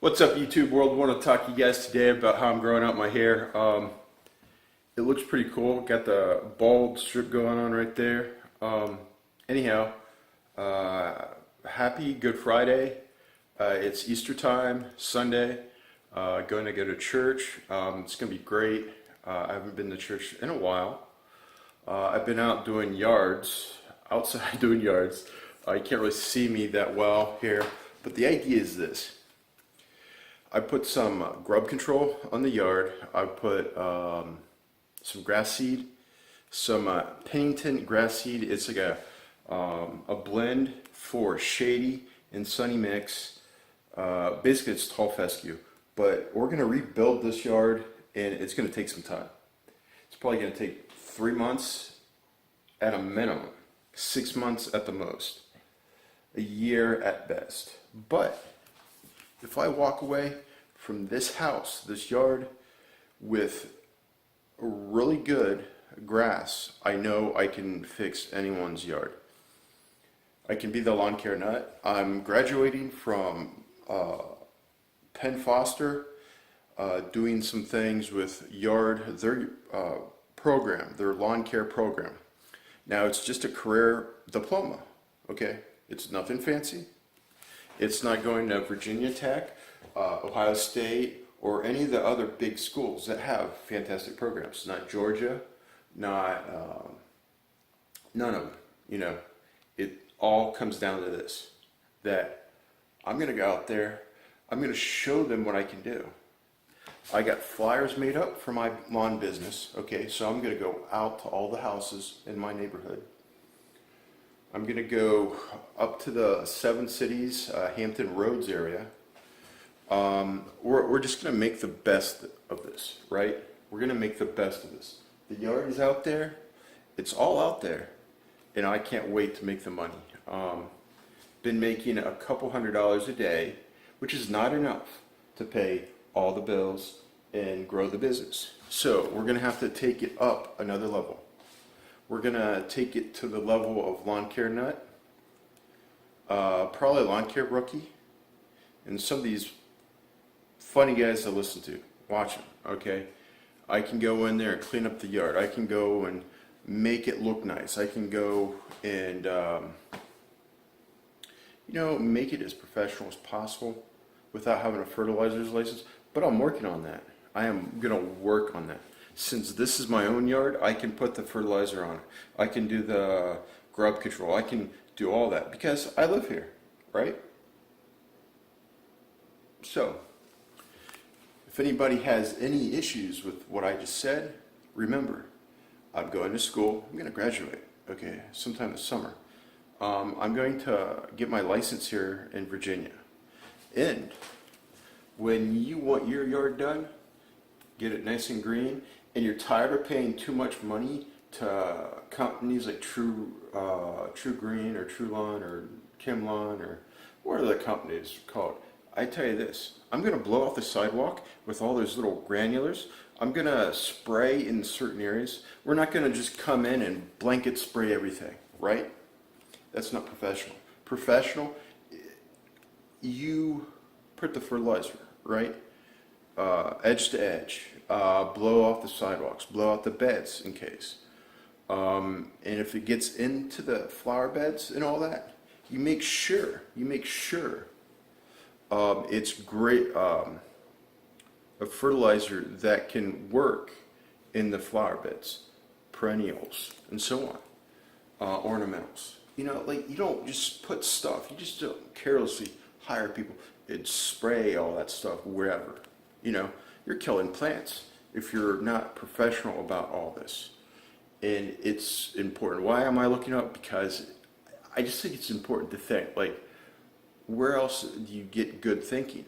What's up, YouTube world? I want to talk to you guys today about how I'm growing out my hair. It looks pretty cool. Got the bald strip going on right there. Anyhow, happy Good Friday. It's Easter time, Sunday. Going to go to church. It's going to be great. I haven't been to church in a while. I've been out doing yards, outside doing yards. You can't really see me that well here, but the idea is this. I put some grub control on the yard. I put some grass seed, some Pennington grass seed. It's like a blend for shady and sunny mix. Basically, it's tall fescue. But we're going to rebuild this yard, and it's going to take some time. It's probably going to take 3 months at a minimum, 6 months at the most, a year at best. But if I walk away from this house, this yard, with really good grass, I know I can fix anyone's yard. I can be the lawn care nut. I'm graduating from Penn Foster, doing some things with yard, their program, their lawn care program. Now it's just a career diploma, okay? It's nothing fancy. It's not going to Virginia Tech, Ohio State, or any of the other big schools that have fantastic programs. Not Georgia, not none of them. You know, it all comes down to this: that I'm going to go out there, I'm going to show them what I can do. I got flyers made up for my lawn business. Okay, so I'm going to go out to all the houses in my neighborhood. I'm going to go up to the 7 cities, Hampton Roads area. We're just going to make the best of this, right? We're going to make the best of this. The yard is out there. It's all out there. And I can't wait to make the money. Been making a couple $100s a day, which is not enough to pay all the bills and grow the business. So we're going to have to take it up another level. We're going to take it to the level of lawn care nut, probably lawn care rookie, and some of these funny guys to listen to. Watch them, okay? I can go in there and clean up the yard. I can go and make it look nice. I can go and, make it as professional as possible without having a fertilizer's license. But I'm working on that. I am going to work on that. Since this is my own yard, I can put the fertilizer on it. I can do the grub control. I can do all that because I live here, right? So, if anybody has any issues with what I just said, remember, I'm going to school. I'm going to graduate, okay, sometime this summer. I'm going to get my license here in Virginia. And when you want your yard done, get it nice and green, and you're tired of paying too much money to companies like True Green or True Lawn or Kim Lawn or what are the companies called? I tell you this, I'm going to blow off the sidewalk with all those little granulars. I'm going to spray in certain areas. We're not going to just come in and blanket spray everything, right? That's not professional. Professional, you put the fertilizer, right? Edge to edge, blow off the sidewalks, blow out the beds in case. And if it gets into the flower beds and all that, you make sure it's great, a fertilizer that can work in the flower beds, perennials, and so on, ornamentals. You know, like you don't just put stuff, you just don't carelessly hire people and spray all that stuff wherever. You know, you're killing plants if you're not professional about all this. And it's important. Why am I looking up? Because I just think it's important to think, like, where else do you get good thinking?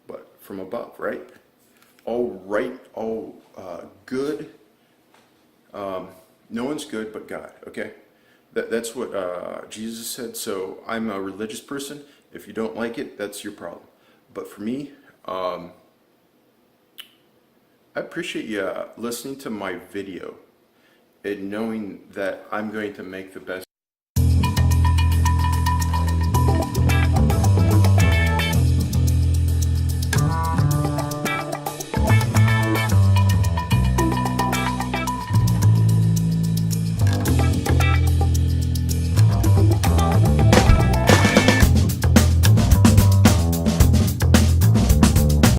But from above, right? All good. No one's good but God, okay? That's what Jesus said. So I'm a religious person. If you don't like it, that's your problem. But for me, I appreciate you listening to my video and knowing that I'm going to make the best